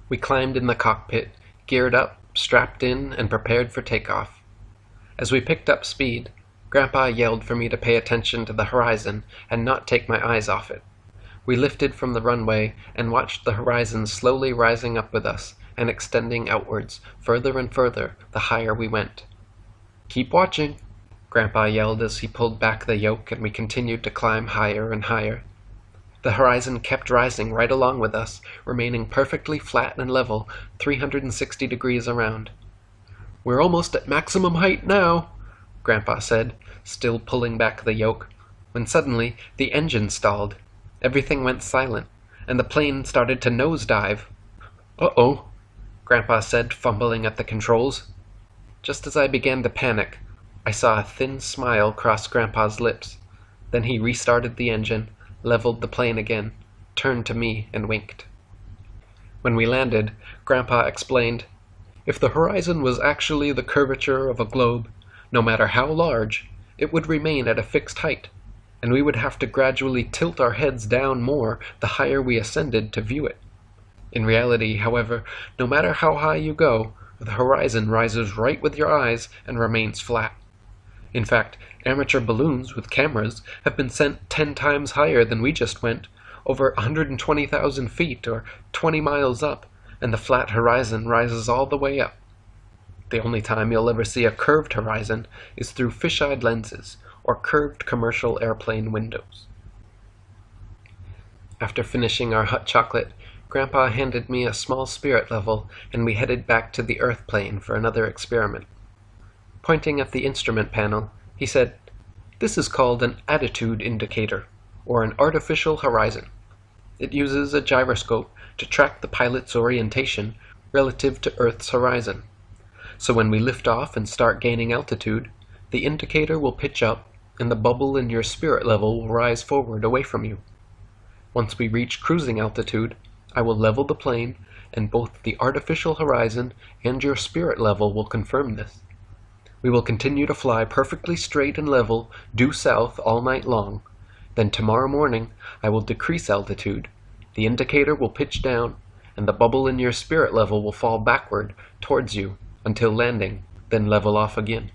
We climbed in the cockpit, geared up, strapped in, and prepared for takeoff. As we picked up speed, Grandpa yelled for me to pay attention to the horizon and not take my eyes off it. We lifted from the runway and watched the horizon slowly rising up with us and extending outwards, further and further, the higher we went. "Keep watching," Grandpa yelled as he pulled back the yoke and we continued to climb higher and higher. The horizon kept rising right along with us, remaining perfectly flat and level, 360 degrees around. "We're almost at maximum height now," Grandpa said, still pulling back the yoke, when suddenly the engine stalled. Everything went silent, and the plane started to nosedive. "Uh-oh," Grandpa said, fumbling at the controls. Just as I began to panic, I saw a thin smile cross Grandpa's lips. Then he restarted the engine, leveled the plane again, turned to me, and winked. When we landed, Grandpa explained, "If the horizon was actually the curvature of a globe, no matter how large, it would remain at a fixed height, and we would have to gradually tilt our heads down more the higher we ascended to view it. In reality, however, no matter how high you go, the horizon rises right with your eyes and remains flat. In fact, amateur balloons with cameras have been sent 10 times higher than we just went, over 120,000 feet or 20 miles up, and the flat horizon rises all the way up. The only time you'll ever see a curved horizon is through fisheye lenses or curved commercial airplane windows." After finishing our hot chocolate, Grandpa handed me a small spirit level, and we headed back to the Earth plane for another experiment. Pointing at the instrument panel, he said, "This is called an attitude indicator, or an artificial horizon. It uses a gyroscope to track the pilot's orientation relative to Earth's horizon. So when we lift off and start gaining altitude, the indicator will pitch up, and the bubble in your spirit level will rise forward away from you. Once we reach cruising altitude, I will level the plane, and both the artificial horizon and your spirit level will confirm this. We will continue to fly perfectly straight and level, due south all night long. Then tomorrow morning I will decrease altitude, the indicator will pitch down, and the bubble in your spirit level will fall backward towards you until landing, then level off again.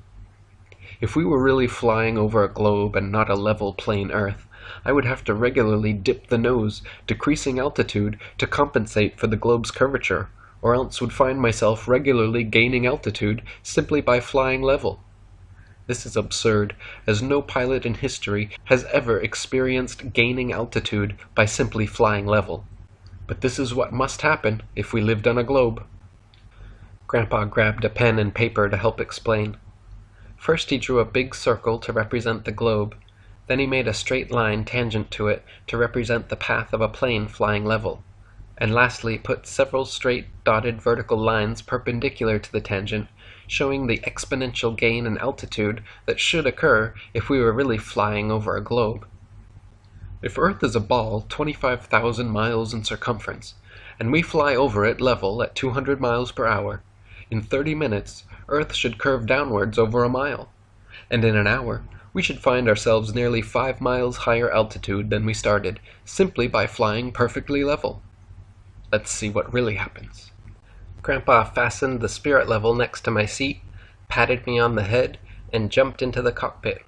If we were really flying over a globe and not a level plain Earth, I would have to regularly dip the nose, decreasing altitude to compensate for the globe's curvature, or else would find myself regularly gaining altitude simply by flying level. This is absurd, as no pilot in history has ever experienced gaining altitude by simply flying level. But this is what must happen if we lived on a globe." Grandpa grabbed a pen and paper to help explain. First he drew a big circle to represent the globe, then he made a straight line tangent to it to represent the path of a plane flying level, and lastly put several straight dotted vertical lines perpendicular to the tangent, showing the exponential gain in altitude that should occur if we were really flying over a globe. "If Earth is a ball 25,000 miles in circumference, and we fly over it level at 200 miles per hour, in 30 minutes Earth should curve downwards over a mile, and in an hour we should find ourselves nearly 5 miles higher altitude than we started, simply by flying perfectly level. Let's see what really happens." Grandpa fastened the spirit level next to my seat, patted me on the head, and jumped into the cockpit.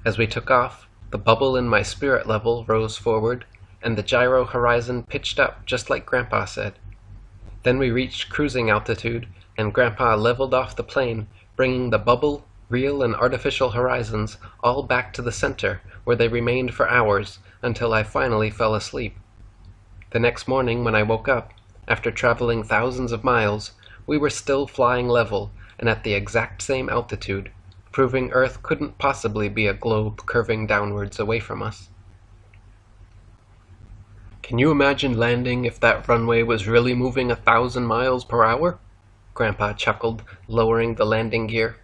As we took off, the bubble in my spirit level rose forward, and the gyro horizon pitched up just like Grandpa said. Then we reached cruising altitude, and Grandpa leveled off the plane, bringing the bubble, real and artificial horizons all back to the center, where they remained for hours, until I finally fell asleep. The next morning when I woke up, after traveling thousands of miles, we were still flying level and at the exact same altitude, proving Earth couldn't possibly be a globe curving downwards away from us. "Can you imagine landing if that runway was really moving 1,000 miles per hour?" Grandpa chuckled, lowering the landing gear.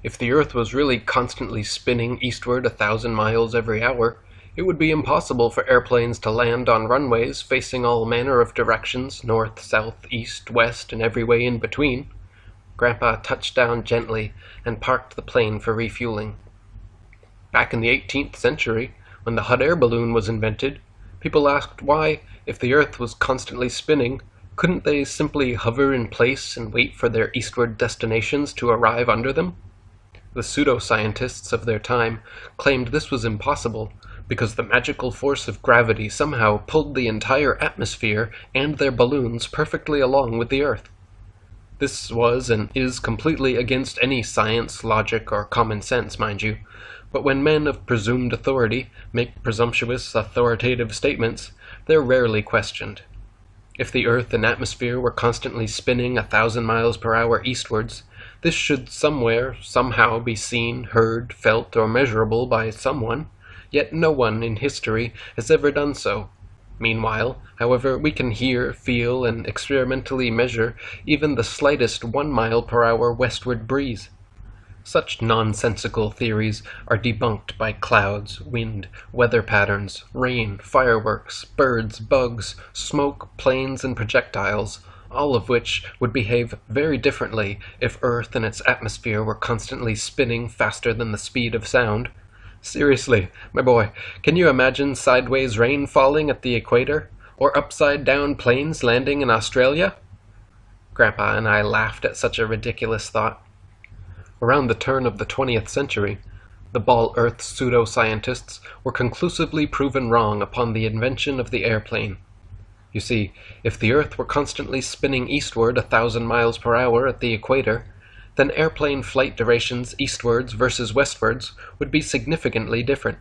"If the Earth was really constantly spinning eastward 1,000 miles every hour, it would be impossible for airplanes to land on runways facing all manner of directions, north, south, east, west, and every way in between." Grandpa touched down gently and parked the plane for refueling. "Back in the 18th century, when the hot air balloon was invented, people asked why, if the Earth was constantly spinning, couldn't they simply hover in place and wait for their eastward destinations to arrive under them? The pseudoscientists of their time claimed this was impossible, because the magical force of gravity somehow pulled the entire atmosphere and their balloons perfectly along with the Earth. This was and is completely against any science, logic, or common sense, mind you, but when men of presumed authority make presumptuous, authoritative statements, they're rarely questioned. If the Earth and atmosphere were constantly spinning 1,000 miles per hour eastwards, this should somewhere, somehow be seen, heard, felt, or measurable by someone, yet no one in history has ever done so. Meanwhile, however, we can hear, feel, and experimentally measure even the slightest 1 mile per hour westward breeze. Such nonsensical theories are debunked by clouds, wind, weather patterns, rain, fireworks, birds, bugs, smoke, planes, and projectiles, all of which would behave very differently if Earth and its atmosphere were constantly spinning faster than the speed of sound. Seriously, my boy, can you imagine sideways rain falling at the equator? Or upside-down planes landing in Australia? Grandpa and I laughed at such a ridiculous thought. Around the turn of the 20th century, the Ball Earth pseudo-scientists were conclusively proven wrong upon the invention of the airplane. You see, if the Earth were constantly spinning eastward 1,000 miles per hour at the equator, then airplane flight durations eastwards versus westwards would be significantly different.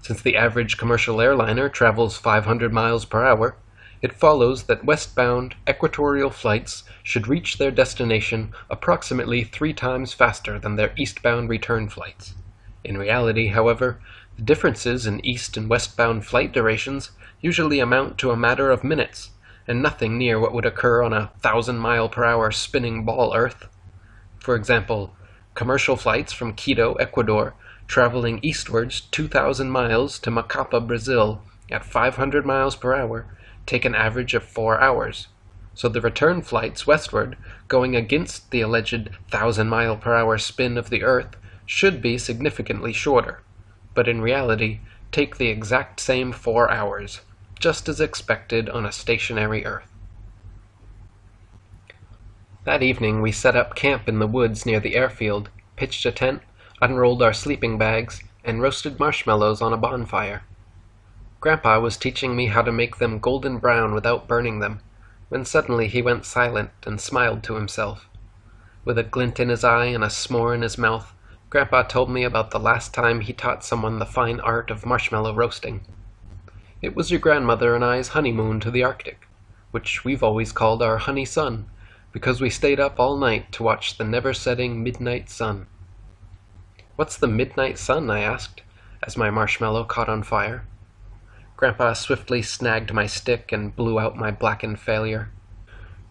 Since the average commercial airliner travels 500 miles per hour, it follows that westbound equatorial flights should reach their destination approximately 3 times faster than their eastbound return flights. In reality, however, the differences in east and westbound flight durations usually amount to a matter of minutes, and nothing near what would occur on a 1,000-mile-per-hour spinning ball Earth. For example, commercial flights from Quito, Ecuador, traveling eastwards 2,000 miles to Macapa, Brazil, at 500 miles per hour, take an average of 4 hours, so the return flights westward, going against the alleged 1,000-mile-per-hour spin of the Earth, should be significantly shorter, but in reality take the exact same 4 hours, just as expected on a stationary Earth. That evening we set up camp in the woods near the airfield, pitched a tent, unrolled our sleeping bags, and roasted marshmallows on a bonfire. Grandpa was teaching me how to make them golden brown without burning them, when suddenly he went silent and smiled to himself. With a glint in his eye and a s'more in his mouth, Grandpa told me about the last time he taught someone the fine art of marshmallow roasting. It was your grandmother and I's honeymoon to the Arctic, which we've always called our honey sun, because we stayed up all night to watch the never-setting midnight sun. "What's the midnight sun?" I asked, as my marshmallow caught on fire. Grandpa swiftly snagged my stick and blew out my blackened failure.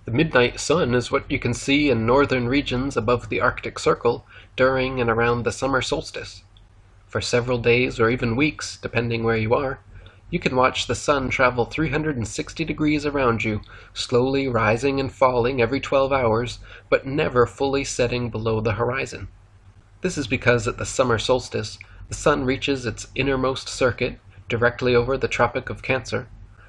"The midnight sun is what you can see in northern regions above the Arctic Circle during and around the summer solstice. For several days or even weeks, depending where you are, you can watch the sun travel 360 degrees around you, slowly rising and falling every 12 hours, but never fully setting below the horizon. This is because at the summer solstice, the sun reaches its innermost circuit directly over the Tropic of Cancer,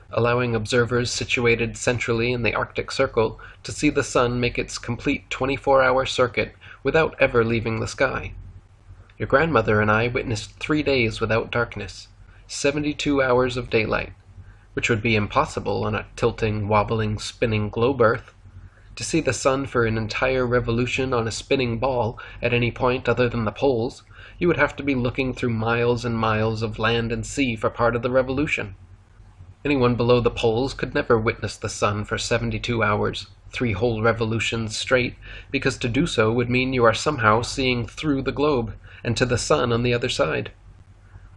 allowing observers situated centrally in the Arctic Circle to see the sun make its complete 24-hour circuit without ever leaving the sky. Your grandmother and I witnessed 3 days without darkness, 72 hours of daylight, which would be impossible on a tilting, wobbling, spinning globe Earth. To see the sun for an entire revolution on a spinning ball at any point other than the poles, you would have to be looking through miles and miles of land and sea for part of the revolution. Anyone below the poles could never witness the sun for 72 hours, 3 whole revolutions straight, because to do so would mean you are somehow seeing through the globe, and to the sun on the other side.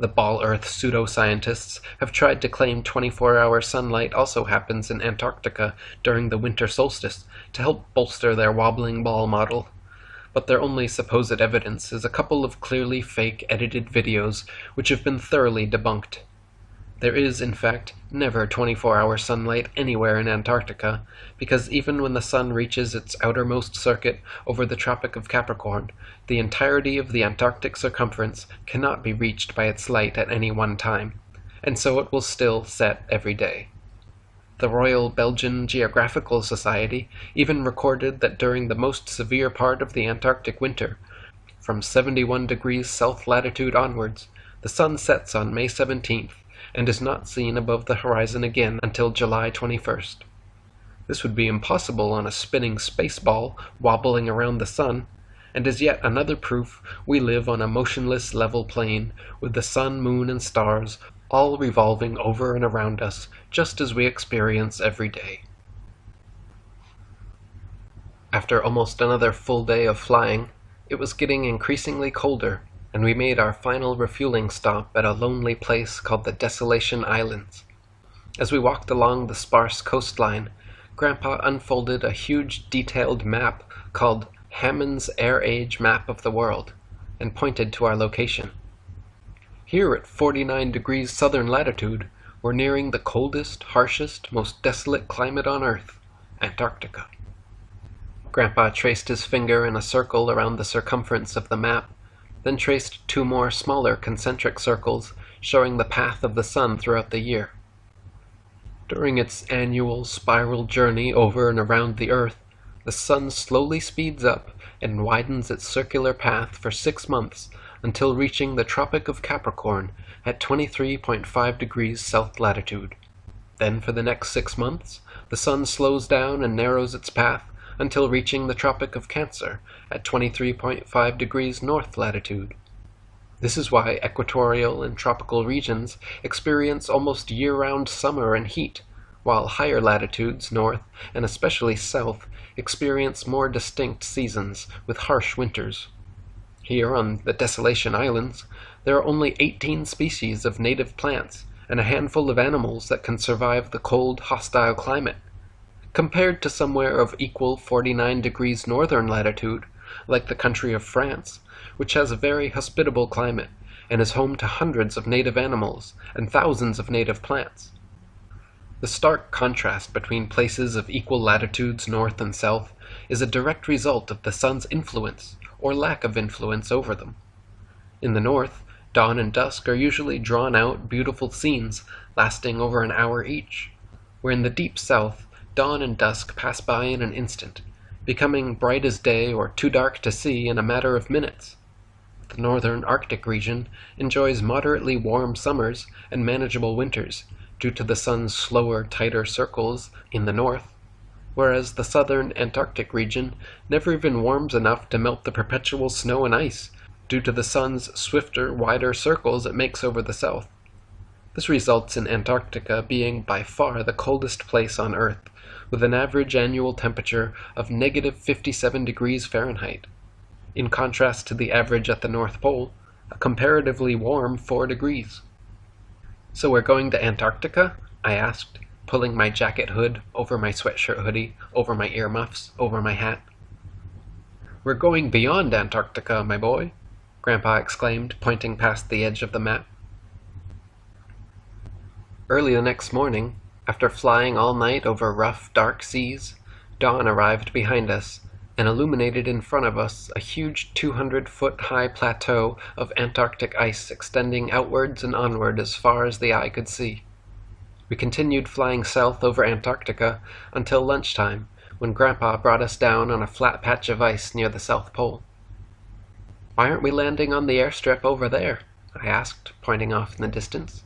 The Ball Earth pseudo-scientists have tried to claim 24-hour sunlight also happens in Antarctica during the winter solstice to help bolster their wobbling ball model. But their only supposed evidence is a couple of clearly fake edited videos which have been thoroughly debunked. There is, in fact, never 24-hour sunlight anywhere in Antarctica, because even when the sun reaches its outermost circuit over the Tropic of Capricorn, the entirety of the Antarctic circumference cannot be reached by its light at any one time, and so it will still set every day. The Royal Belgian Geographical Society even recorded that during the most severe part of the Antarctic winter, from 71 degrees south latitude onwards, the sun sets on May 17th, and is not seen above the horizon again until July 21st. This would be impossible on a spinning space ball wobbling around the sun, and is yet another proof we live on a motionless level plane, with the sun, moon, and stars all revolving over and around us, just as we experience every day. After almost another full day of flying, it was getting increasingly colder, and we made our final refueling stop at a lonely place called the Desolation Islands. As we walked along the sparse coastline, Grandpa unfolded a huge detailed map called Hammond's Air Age Map of the World, and pointed to our location. Here at 49 degrees southern latitude, we're nearing the coldest, harshest, most desolate climate on Earth, Antarctica. Grandpa traced his finger in a circle around the circumference of the map, then traced 2 more smaller concentric circles showing the path of the sun throughout the year. During its annual spiral journey over and around the Earth, the sun slowly speeds up and widens its circular path for 6 months until reaching the Tropic of Capricorn at 23.5 degrees south latitude. Then for the next 6 months, the sun slows down and narrows its path until reaching the Tropic of Cancer at 23.5 degrees north latitude. This is why equatorial and tropical regions experience almost year-round summer and heat, while higher latitudes, north and especially south, experience more distinct seasons with harsh winters. Here on the Desolation Islands, there are only 18 species of native plants and a handful of animals that can survive the cold, hostile climate. Compared to somewhere of equal 49 degrees northern latitude, like the country of France, which has a very hospitable climate and is home to hundreds of native animals and thousands of native plants. The stark contrast between places of equal latitudes north and south is a direct result of the sun's influence or lack of influence over them. In the north, dawn and dusk are usually drawn-out, beautiful scenes lasting over an hour each, where in the deep south, dawn and dusk pass by in an instant, becoming bright as day or too dark to see in a matter of minutes. The northern Arctic region enjoys moderately warm summers and manageable winters due to the sun's slower, tighter circles in the north, whereas the southern Antarctic region never even warms enough to melt the perpetual snow and ice due to the sun's swifter, wider circles it makes over the south. This results in Antarctica being by far the coldest place on Earth, with an average annual temperature of negative 57 degrees Fahrenheit, in contrast to the average at the North Pole, a comparatively warm 4 degrees. "So we're going to Antarctica?" I asked, pulling my jacket hood over my sweatshirt hoodie, over my earmuffs, over my hat. "We're going beyond Antarctica, my boy," Grandpa exclaimed, pointing past the edge of the map. Early the next morning, after flying all night over rough, dark seas, dawn arrived behind us and illuminated in front of us a huge 200-foot-high plateau of Antarctic ice extending outwards and onward as far as the eye could see. We continued flying south over Antarctica until lunchtime, when Grandpa brought us down on a flat patch of ice near the South Pole. "Why aren't we landing on the airstrip over there?" I asked, pointing off in the distance.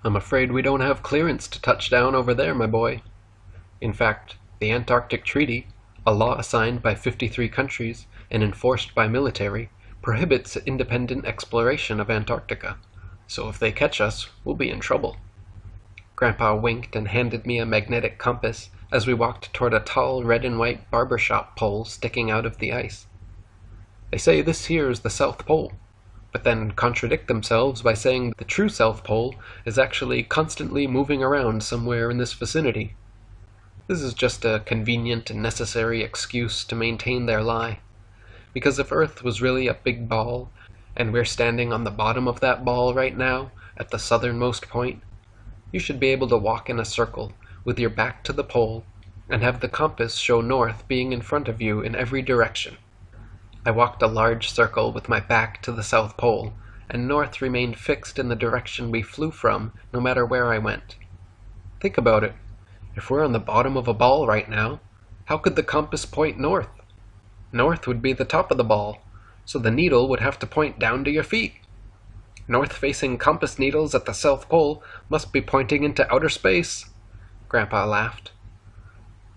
"I'm afraid we don't have clearance to touch down over there, my boy. In fact, the Antarctic Treaty, a law signed by 53 countries and enforced by military, prohibits independent exploration of Antarctica, so if they catch us, we'll be in trouble." Grandpa winked and handed me a magnetic compass as we walked toward a tall red and white barbershop pole sticking out of the ice. "They say this here is the South Pole, but then contradict themselves by saying the true South Pole is actually constantly moving around somewhere in this vicinity. This is just a convenient and necessary excuse to maintain their lie, because if Earth was really a big ball, and we're standing on the bottom of that ball right now, at the southernmost point, you should be able to walk in a circle with your back to the pole and have the compass show north being in front of you in every direction. I walked a large circle with my back to the South Pole, and north remained fixed in the direction we flew from, no matter where I went. Think about it. If we're on the bottom of a ball right now, how could the compass point north? North would be the top of the ball, so the needle would have to point down to your feet. North-facing compass needles at the South Pole must be pointing into outer space." Grandpa laughed.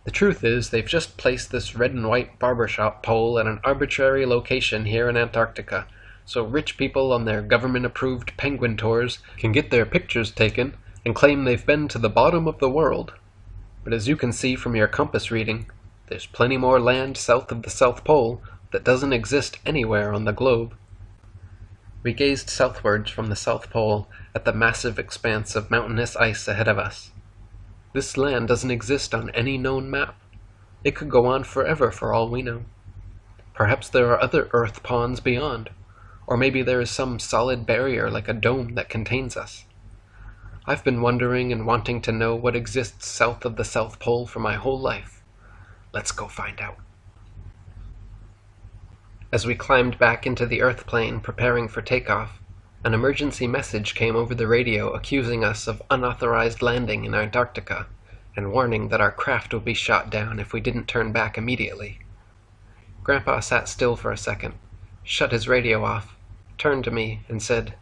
"The truth is, they've just placed this red and white barbershop pole at an arbitrary location here in Antarctica, so rich people on their government-approved penguin tours can get their pictures taken and claim they've been to the bottom of the world. But as you can see from your compass reading, there's plenty more land south of the South Pole that doesn't exist anywhere on the globe." We gazed southwards from the South Pole at the massive expanse of mountainous ice ahead of us. This land doesn't exist on any known map. It could go on forever for all we know. Perhaps there are other Earth pawns beyond, or maybe there is some solid barrier like a dome that contains us. I've been wondering and wanting to know what exists south of the South Pole for my whole life. Let's go find out. As we climbed back into the Earth plane preparing for takeoff, an emergency message came over the radio accusing us of unauthorized landing in Antarctica and warning that our craft would be shot down if we didn't turn back immediately. Grandpa sat still for a second, shut his radio off, turned to me, and said,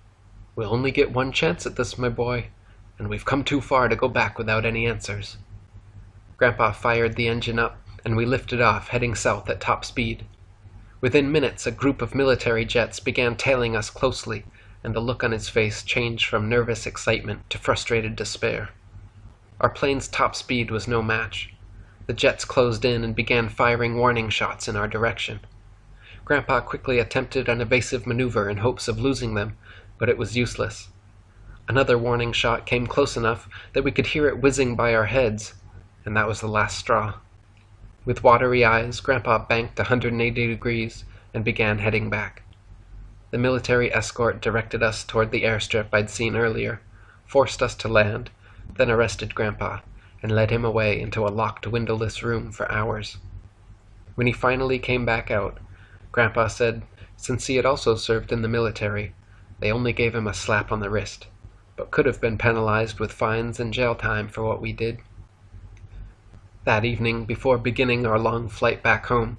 "We'll only get one chance at this, my boy, and we've come too far to go back without any answers." Grandpa fired the engine up, and we lifted off, heading south at top speed. Within minutes, a group of military jets began tailing us closely, and the look on his face changed from nervous excitement to frustrated despair. Our plane's top speed was no match. The jets closed in and began firing warning shots in our direction. Grandpa quickly attempted an evasive maneuver in hopes of losing them, but it was useless. Another warning shot came close enough that we could hear it whizzing by our heads, and that was the last straw. With watery eyes, Grandpa banked 180 degrees and began heading back. The military escort directed us toward the airstrip I'd seen earlier, forced us to land, then arrested Grandpa and led him away into a locked windowless room for hours. When he finally came back out, Grandpa said since he had also served in the military, they only gave him a slap on the wrist, but could have been penalized with fines and jail time for what we did. That evening, before beginning our long flight back home,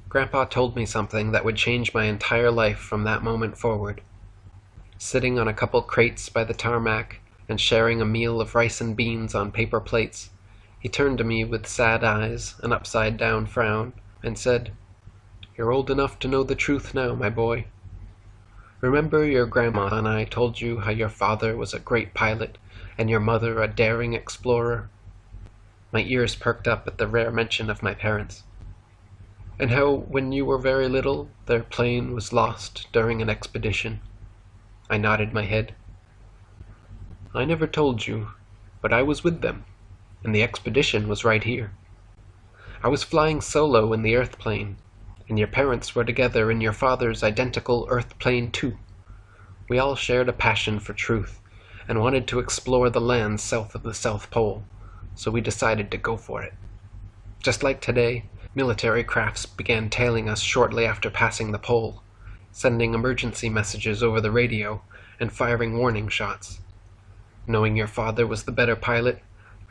Grandpa told me something that would change my entire life from that moment forward. Sitting on a couple crates by the tarmac and sharing a meal of rice and beans on paper plates, he turned to me with sad eyes, an upside-down frown, and said, "You're old enough to know the truth now, my boy. Remember your grandma and I told you how your father was a great pilot and your mother a daring explorer?" My ears perked up at the rare mention of my parents. "And how, when you were very little, their plane was lost during an expedition?" I nodded my head. "I never told you, but I was with them, and the expedition was right here. I was flying solo in the Earth plane, and your parents were together in your father's identical Earth plane too. We all shared a passion for truth, and wanted to explore the lands south of the South Pole, so we decided to go for it. Just like today, military crafts began tailing us shortly after passing the pole, sending emergency messages over the radio and firing warning shots. Knowing your father was the better pilot,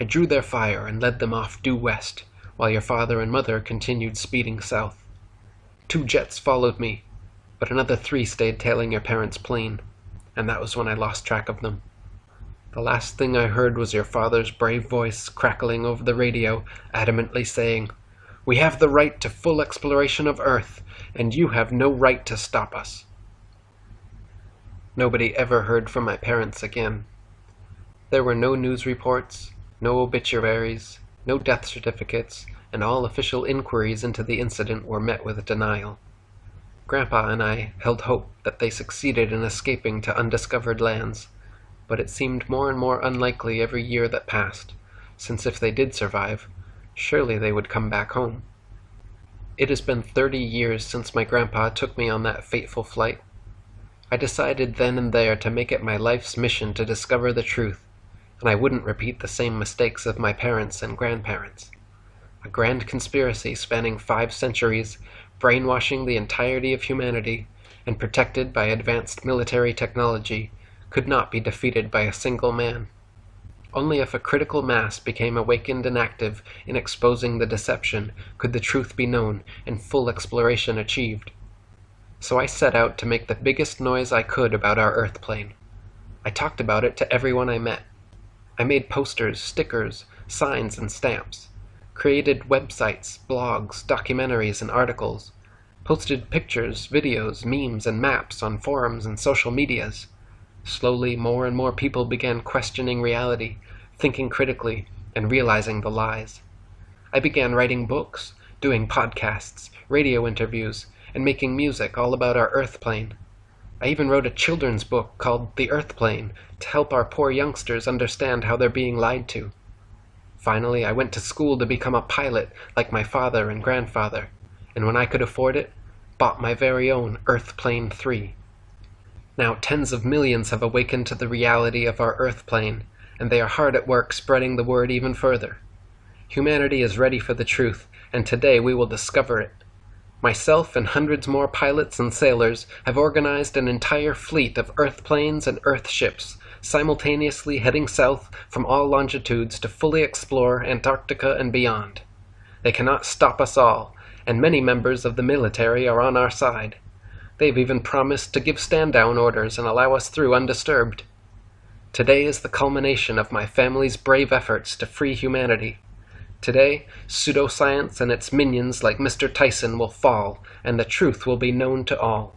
I drew their fire and led them off due west, while your father and mother continued speeding south. 2 jets followed me, but another 3 stayed tailing your parents' plane, and that was when I lost track of them. The last thing I heard was your father's brave voice crackling over the radio, adamantly saying, 'We have the right to full exploration of Earth, and you have no right to stop us.' Nobody ever heard from my parents again. There were no news reports, no obituaries, no death certificates, and all official inquiries into the incident were met with denial. Grandpa and I held hope that they succeeded in escaping to undiscovered lands, but it seemed more and more unlikely every year that passed, since if they did survive, surely they would come back home. It has been 30 years since my grandpa took me on that fateful flight. I decided then and there to make it my life's mission to discover the truth, and I wouldn't repeat the same mistakes of my parents and grandparents. A grand conspiracy spanning 5 centuries, brainwashing the entirety of humanity, and protected by advanced military technology, could not be defeated by a single man. Only if a critical mass became awakened and active in exposing the deception could the truth be known and full exploration achieved. So I set out to make the biggest noise I could about our Earth plane. I talked about it to everyone I met. I made posters, stickers, signs, and stamps, created websites, blogs, documentaries, and articles, posted pictures, videos, memes, and maps on forums and social medias. Slowly, more and more people began questioning reality, thinking critically, and realizing the lies. I began writing books, doing podcasts, radio interviews, and making music all about our Earth plane. I even wrote a children's book called The Earth Plane to help our poor youngsters understand how they're being lied to. Finally, I went to school to become a pilot like my father and grandfather, and when I could afford it, bought my very own Earth Plane 3. Now tens of millions have awakened to the reality of our Earth plane, and they are hard at work spreading the word even further. Humanity is ready for the truth, and today we will discover it. Myself and hundreds more pilots and sailors have organized an entire fleet of Earth planes and Earth ships, simultaneously heading south from all longitudes to fully explore Antarctica and beyond. They cannot stop us all, and many members of the military are on our side. They've even promised to give stand-down orders and allow us through undisturbed. Today is the culmination of my family's brave efforts to free humanity. Today, pseudoscience and its minions like Mr. Tyson will fall, and the truth will be known to all.